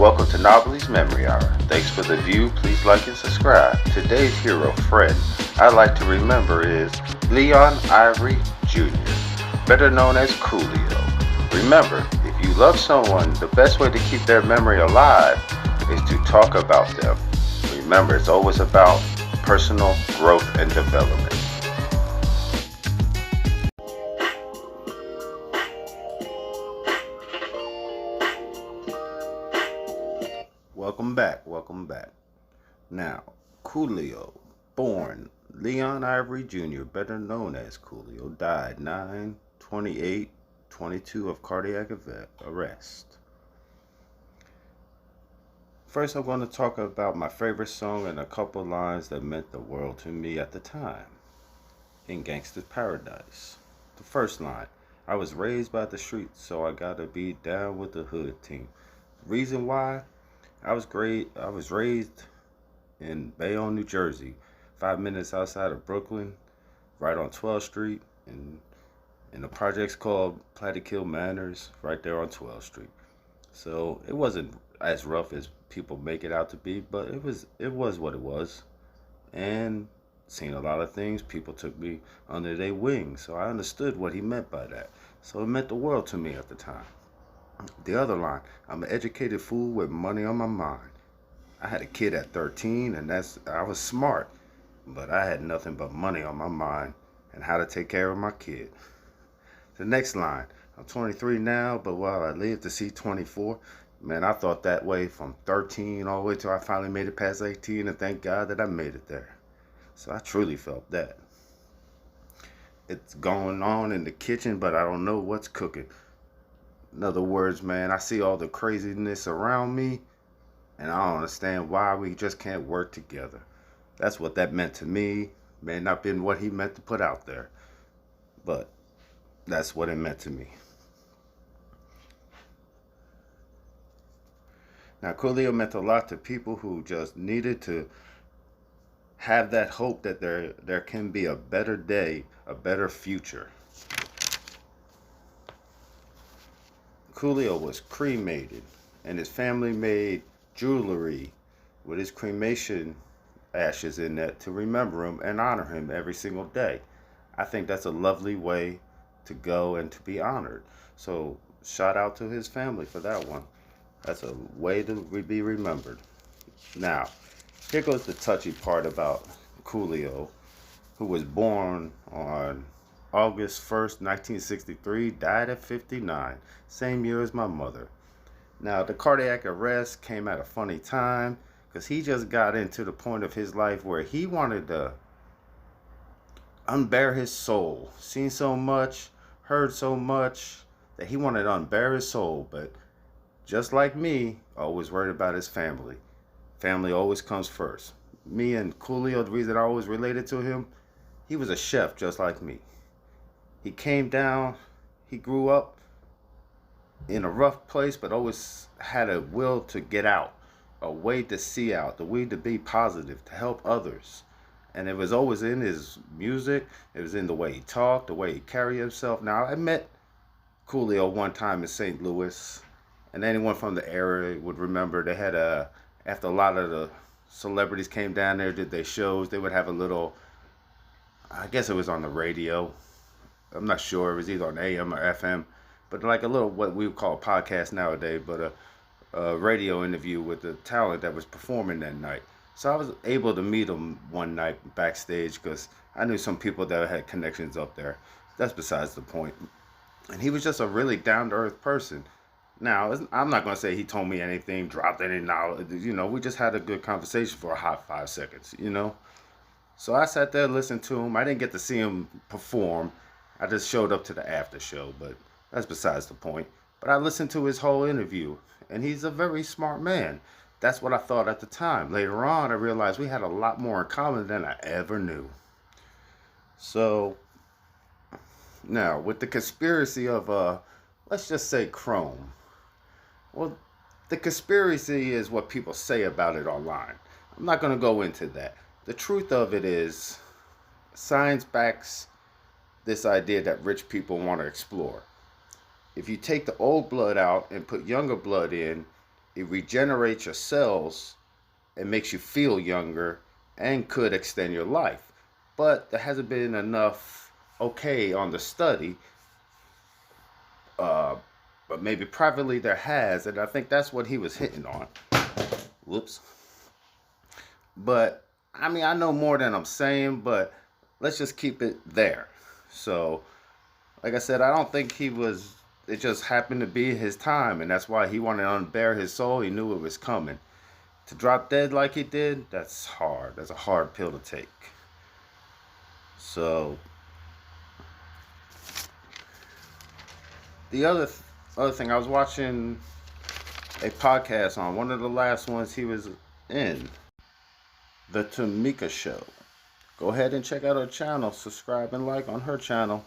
welcome to Novelty's Memory Hour. Thanks for the view. Please like and subscribe. Today's hero friend I like to remember is Leon Ivey Jr., better known as Coolio. Remember, if you love someone, the best way to keep their memory alive is to talk about them. Remember, it's always about personal growth and development. Welcome back. Now, Coolio, born Leon Ivey Jr., better known as Coolio, died 9/28/22 of cardiac arrest. First, I'm going to talk about my favorite song and a couple lines that meant the world to me at the time. In Gangsta's Paradise. The first line, I was raised by the streets, so I gotta be down with the hood team. Reason why? I was raised in Bayonne, New Jersey, 5 minutes outside of Brooklyn, right on 12th Street, in a projects called Plattekill Manors, right there on 12th Street. So it wasn't as rough as people make it out to be, but it was what it was. And seen a lot of things. People took me under their wing, so I understood what he meant by that. So it meant the world to me at the time. The other line, I'm an educated fool with money on my mind. I had a kid at 13, and I was smart, but I had nothing but money on my mind and how to take care of my kid. The next line, I'm 23 now, but while I live to see 24, man, I thought that way from 13 all the way till I finally made it past 18, and thank God that I made it there. So I truly felt that. It's going on in the kitchen, but I don't know what's cooking. In other words, man, I see all the craziness around me, and I don't understand why we just can't work together. That's what that meant to me. May not been what he meant to put out there, but that's what it meant to me. Now, Coolio meant a lot to people who just needed to have that hope that there can be a better day, a better future. Coolio was cremated, and his family made jewelry with his cremation ashes in that to remember him and honor him every single day. I think that's a lovely way to go and to be honored. So shout out to his family for that one. That's a way to be remembered. Now, here goes the touchy part about Coolio, who was born on August 1st, 1963, died at 59, same year as my mother. Now, the cardiac arrest came at a funny time because he just got into the point of his life where he wanted to unbear his soul. Seen so much, heard so much that he wanted to unbear his soul, but just like me, always worried about his family. Family always comes first. Me and Coolio, the reason I always related to him, he was a chef just like me. He came down, he grew up in a rough place, but always had a will to get out, a way to see out, the way to be positive, to help others. And it was always in his music, it was in the way he talked, the way he carried himself. Now, I met Coolio one time in St. Louis, and anyone from the area would remember they had after a lot of the celebrities came down there, did their shows, they would have a little, I guess it was on the radio. I'm not sure, it was either on AM or FM, but like a little, what we would call a podcast nowadays, but a radio interview with the talent that was performing that night. So I was able to meet him one night backstage because I knew some people that had connections up there. That's besides the point. And he was just a really down-to-earth person. Now, I'm not going to say he told me anything, dropped any knowledge. We just had a good conversation for a hot 5 seconds, So I sat there, listened to him. I didn't get to see him perform. I just showed up to the after show, but that's besides the point. But I listened to his whole interview, and he's a very smart man. That's what I thought at the time. Later on, I realized we had a lot more in common than I ever knew. So, now, with the conspiracy of, let's just say Chrome. Well, the conspiracy is what people say about it online. I'm not going to go into that. The truth of it is, science backs this idea that rich people want to explore. If you take the old blood out and put younger blood in, It regenerates your cells and makes you feel younger and could extend your life. But there hasn't been enough okay on the study. Uh, but maybe privately there has, and I think that's what he was hitting on. Whoops. But I mean, I know more than I'm saying, but let's just keep it there. So, like I said, I don't think he was. It just happened to be his time, and that's why he wanted to unbear his soul. He knew it was coming. To drop dead like he did, that's hard. That's a hard pill to take. So, the other thing, I was watching a podcast on one of the last ones he was in, the Tamika Show. Go ahead and check out her channel, subscribe and like on her channel.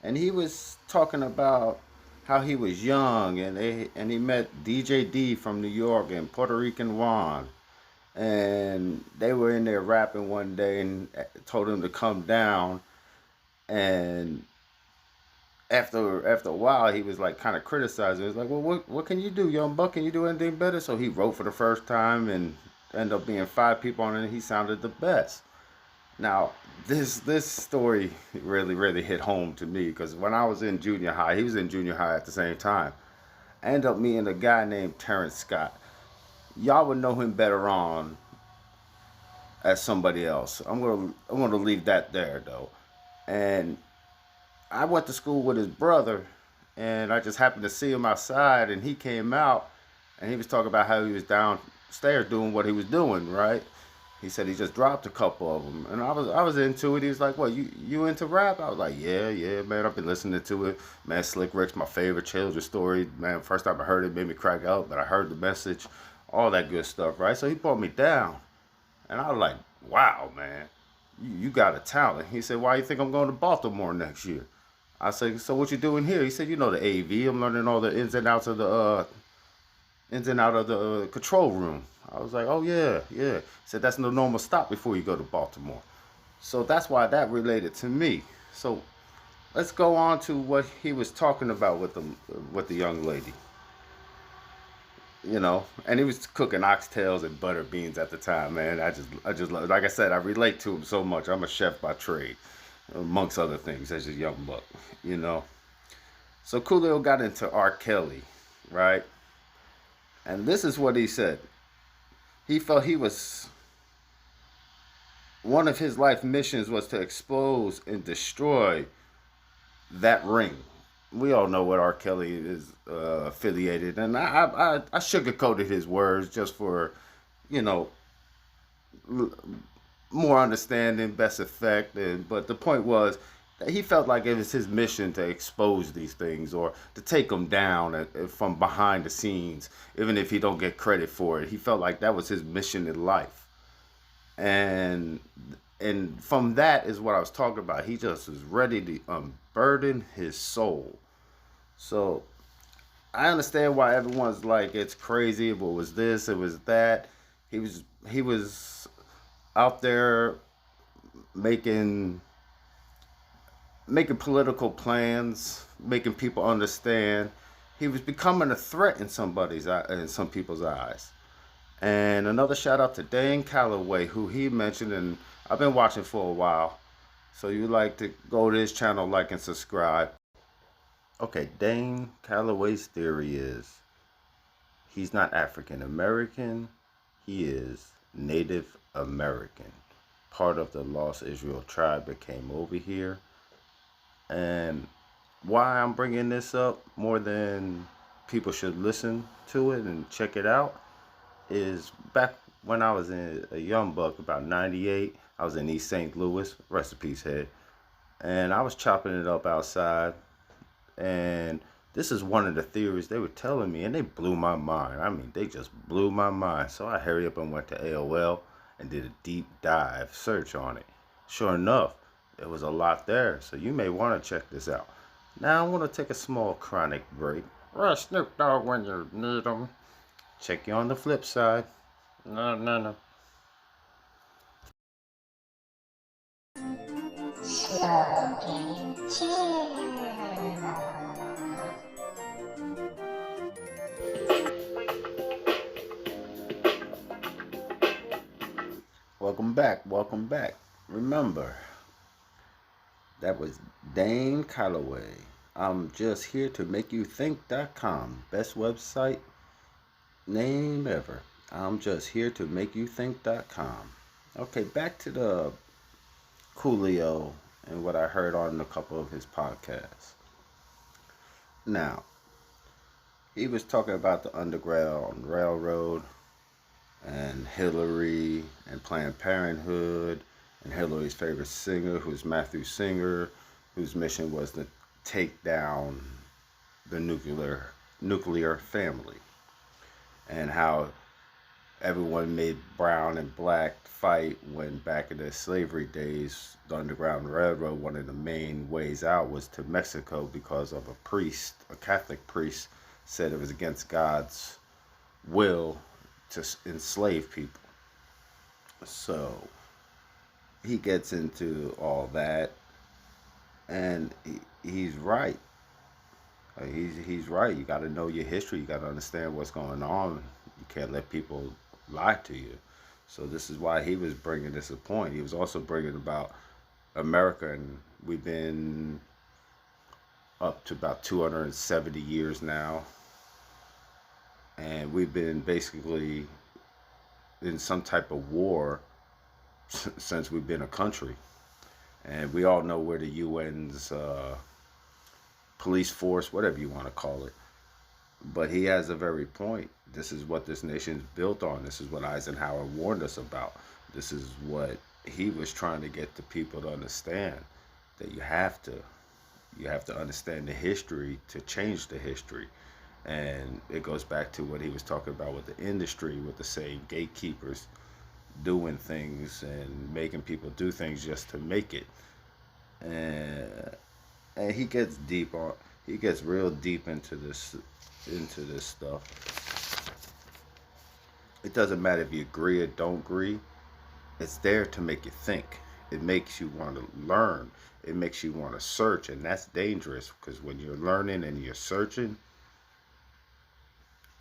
And he was talking about how he was young and he met DJ D from New York and Puerto Rican Juan. And they were in there rapping one day and told him to come down. And after a while, he was like kind of criticizing. He was like, well, what can you do, young buck? Can you do anything better? So he wrote for the first time and ended up being 5 people on it, and he sounded the best. Now, this story really hit home to me because when I was in junior high, he was in junior high at the same time. I ended up meeting a guy named Terrence Scott. Y'all would know him better on as somebody else. I'm gonna leave that there though. And I went to school with his brother, and I just happened to see him outside, and he came out, and he was talking about how he was downstairs doing what he was doing, right? He said he just dropped a couple of them, and I was into it. He was like, "What, you into rap?" I was like, "Yeah, man. I've been listening to it, man. Slick Rick's my favorite children's story, man. First time I heard it, made me crack up, but I heard the message, all that good stuff, right?" So he brought me down, and I was like, "Wow, man, you got a talent." He said, "Why you think I'm going to Baltimore next year?" I said, "So what you doing here?" He said, "You know the AV. I'm learning all the ins and outs of the control room." I was like, "Oh yeah." He said, "That's no normal stop before you go to Baltimore." So that's why that related to me. So let's go on to what he was talking about with the young lady. And he was cooking oxtails and butter beans at the time, man. I just love, like I said, I relate to him so much. I'm a chef by trade, amongst other things, as a young buck, you know. So Coolio got into R. Kelly, right? And this is what he said. He felt one of his life missions was to expose and destroy that ring. We all know what R. Kelly is affiliated, and I sugarcoated his words just for, you know, more understanding, best effect. But the point was that he felt like it was his mission to expose these things or to take them down from behind the scenes, even if he don't get credit for it. He felt like that was his mission in life, and from that is what I was talking about. He just was ready to unburden his soul. So I understand why everyone's like, it's crazy. What was this? It was that. He was out there making political plans, making people understand. He was becoming a threat in some people's eyes. And another shout out to Dane Calloway, who he mentioned, and I've been watching for a while. So you like to go to his channel, like and subscribe. Okay, Dane Calloway's theory is he's not African American, he is Native American. Part of the Lost Israel tribe that came over here. And why I'm bringing this up more than people should listen to it and check it out is back when I was a young buck, about 98, I was in East St. Louis, rest in peace, head. And I was chopping it up outside. And this is one of the theories they were telling me, and they blew my mind. I mean, they just blew my mind. So I hurried up and went to AOL and did a deep dive search on it. Sure enough, there was a lot there. So you may want to check this out. Now I want to take a small chronic break. Rush Snoop Dogg when you need them. Check you on the flip side. No. Welcome back. Welcome back. Remember, that was Dane Calloway. I'm just here to make you think.com. Best website name ever. I'm just here to make you think.com. Okay, back to the Coolio and what I heard on a couple of his podcasts. Now, he was talking about the Underground Railroad and Hillary and Planned Parenthood and Hillary's favorite singer, who's Matthew Singer, whose mission was to take down the nuclear family, and how everyone made brown and black fight when back in the slavery days, the Underground Railroad, one of the main ways out was to Mexico because of a Catholic priest, said it was against God's will to enslave people. So he gets into all that, and he's right. He's right. You got to know your history. You got to understand what's going on. You can't let people lie to you. So this is why he was bringing this a point. He was also bringing about America, and we've been up to about 270 years now, and we've been basically in some type of war since we've been a country. And we all know where the UN's police force, whatever you want to call it. But he has a very point. This is what this nation's built on. This is what Eisenhower warned us about. This is what he was trying to get the people to understand, that you have to understand the history to change the history. And it goes back to what he was talking about with the industry, with the same gatekeepers doing things and making people do things just to make it. And he gets real deep into this stuff. It doesn't matter if you agree or don't agree. It's there to make you think. It makes you want to learn. It makes you want to search, and that's dangerous, because when you're learning and you're searching,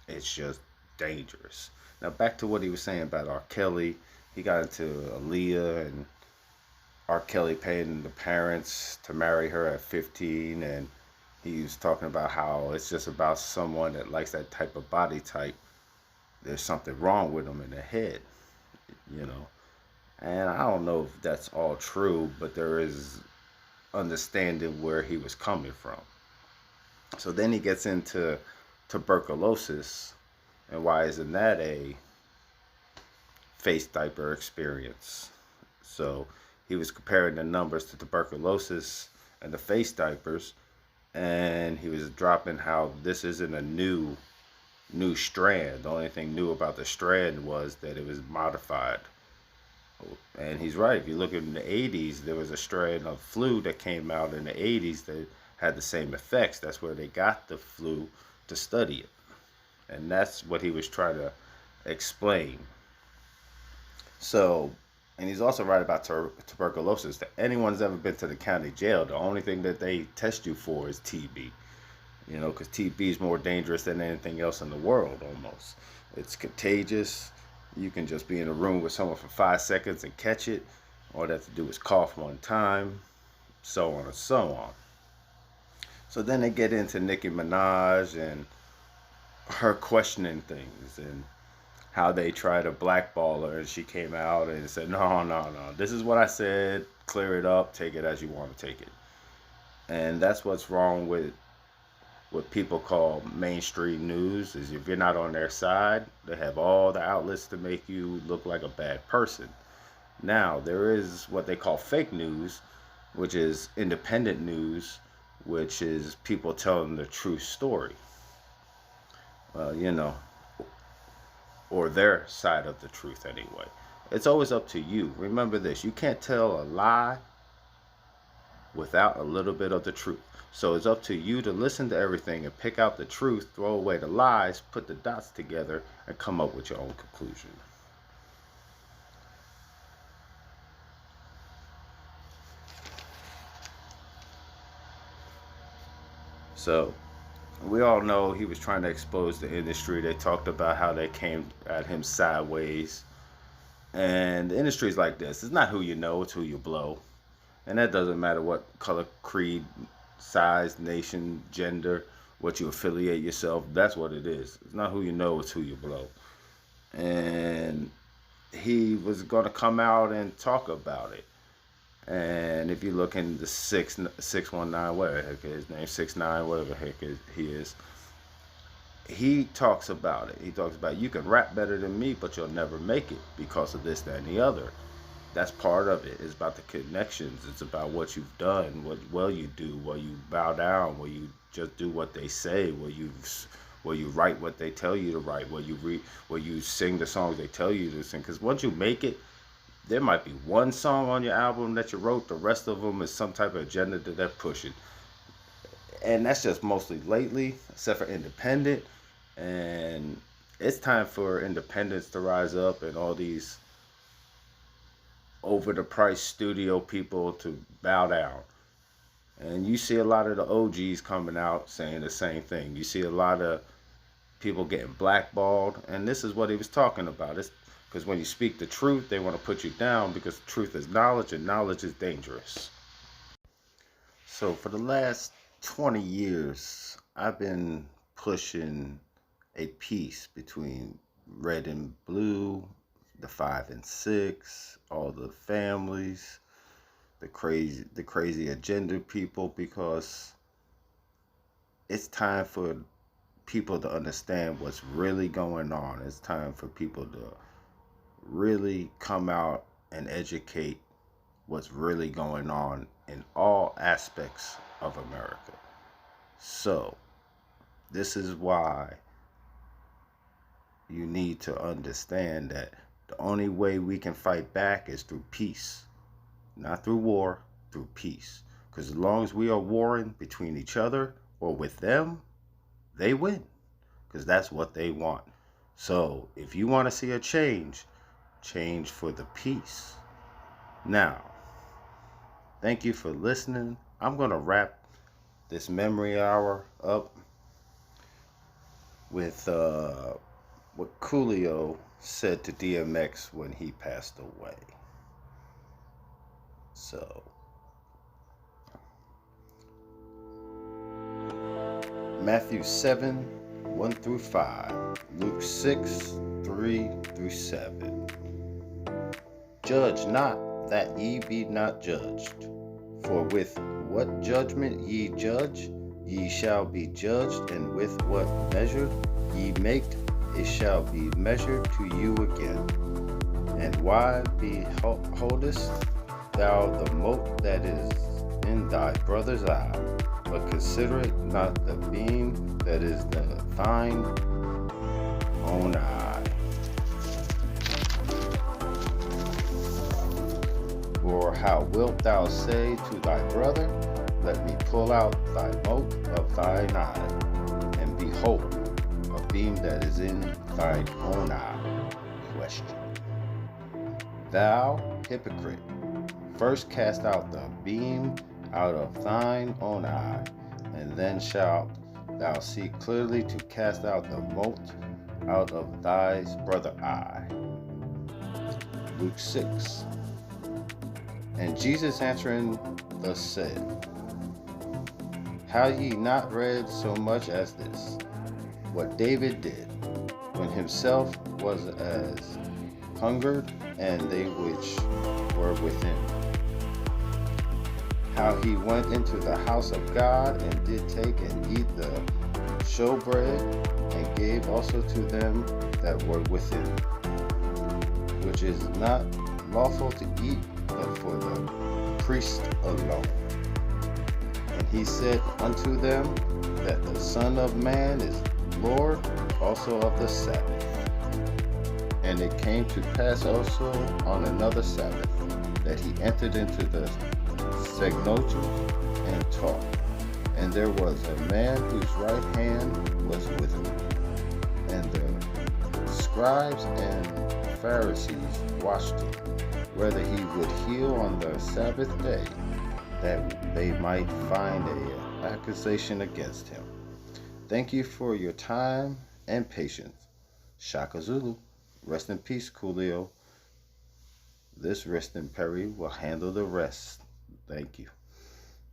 it's just dangerous. Now back to what he was saying about R. Kelly. He got into Aaliyah and R. Kelly paying the parents to marry her at 15, and he was talking about how it's just about someone that likes that type of body type. There's something wrong with them in the head, you know. And I don't know if that's all true, but there is understanding where he was coming from. So then he gets into tuberculosis, and why isn't that a face diaper experience? So he was comparing the numbers to tuberculosis and the face diapers, and he was dropping how this isn't a new strand. The only thing new about the strand was that it was modified. And he's right. If you look in the 80s, there was a strand of flu that came out in the 80s that had the same effects. That's where they got the flu to study it. And that's what he was trying to explain. So, and he's also right about tuberculosis. That anyone's ever been to the county jail, the only thing that they test you for is TB. You know, because TB is more dangerous than anything else in the world almost. It's contagious. You can just be in a room with someone for 5 seconds and catch it. All they have to do is cough one time, so on and so on. So then they get into Nicki Minaj and her questioning things and how they try to blackball her, and she came out and said, no, this is what I said, clear it up, take it as you want to take it. And that's what's wrong with what people call mainstream news, is if you're not on their side, they have all the outlets to make you look like a bad person. Now, there is what they call fake news, which is independent news, which is people telling the true story. You know, or their side of the truth anyway. It's always up to you. Remember this, you can't tell a lie without a little bit of the truth. So it's up to you to listen to everything and pick out the truth, throw away the lies, put the dots together, and come up with your own conclusion. So we all know he was trying to expose the industry. They talked about how they came at him sideways. And the industry is like this. It's not who you know, it's who you blow. And that doesn't matter what color, creed, size, nation, gender, what you affiliate yourself. That's what it is. It's not who you know, it's who you blow. And he was going to come out and talk about it. And if you look in the 619, whatever the heck his name, 69, whatever the heck he is, he talks about it. He talks about you can rap better than me, but you'll never make it because of this, that, and the other. That's part of it. It's about the connections. It's about what you've done, what well you do, where you bow down, where you just do what they say, where you write what they tell you to write, where you sing the songs they tell you to sing. Because once you make it, there might be one song on your album that you wrote. The rest of them is some type of agenda that they're pushing, and that's just mostly lately, except for independent. And it's time for independence to rise up, and all these over the price studio people to bow down. And you see a lot of the OGs coming out saying the same thing. You see a lot of people getting blackballed, and this is what he was talking about. It's because when you speak the truth, they want to put you down because truth is knowledge, and knowledge is dangerous. So for the last 20 years, I've been pushing a peace between red and blue, the 5 and 6, all the families, the crazy agenda people, because it's time for people to understand what's really going on. It's time for people to really come out and educate what's really going on in all aspects of America. So, this is why you need to understand that the only way we can fight back is through peace. Not through war, through peace. Because as long as we are warring between each other or with them, they win. Because that's what they want. So if you want to see a change, change for the peace. Now, thank you for listening. I'm going to wrap this memory hour up with what Coolio said to DMX when he passed away. So, Matthew 7, 1 through 5, Luke 6, 3 through 7. Judge not, that ye be not judged. For with what judgment ye judge, ye shall be judged, and with what measure ye make, it shall be measured to you again. And why beholdest thou the mote that is in thy brother's eye, but consider it not the beam that is in thine own eye? Or how wilt thou say to thy brother, let me pull out thy mote of thine eye, and behold, a beam that is in thine own eye? Question. Thou hypocrite, first cast out the beam out of thine own eye, and then shalt thou see clearly to cast out the mote out of thy brother's eye. Luke 6. And Jesus answering thus said, Have ye not read so much as this, what David did, when himself was as hungered, and they which were with him? How he went into the house of God, and did take and eat the showbread, and gave also to them that were with him, which is not lawful to eat, but for the priest alone. And he said unto them, that the Son of Man is Lord also of the Sabbath. And it came to pass also on another Sabbath, that he entered into the synagogue and taught. And there was a man whose right hand was withered. And the scribes and Pharisees watched him, whether he would heal on the Sabbath day, that they might find an accusation against him. Thank you for your time and patience. Shaka Zulu. Rest in peace, Coolio. this resting Perry will handle the rest. Thank you.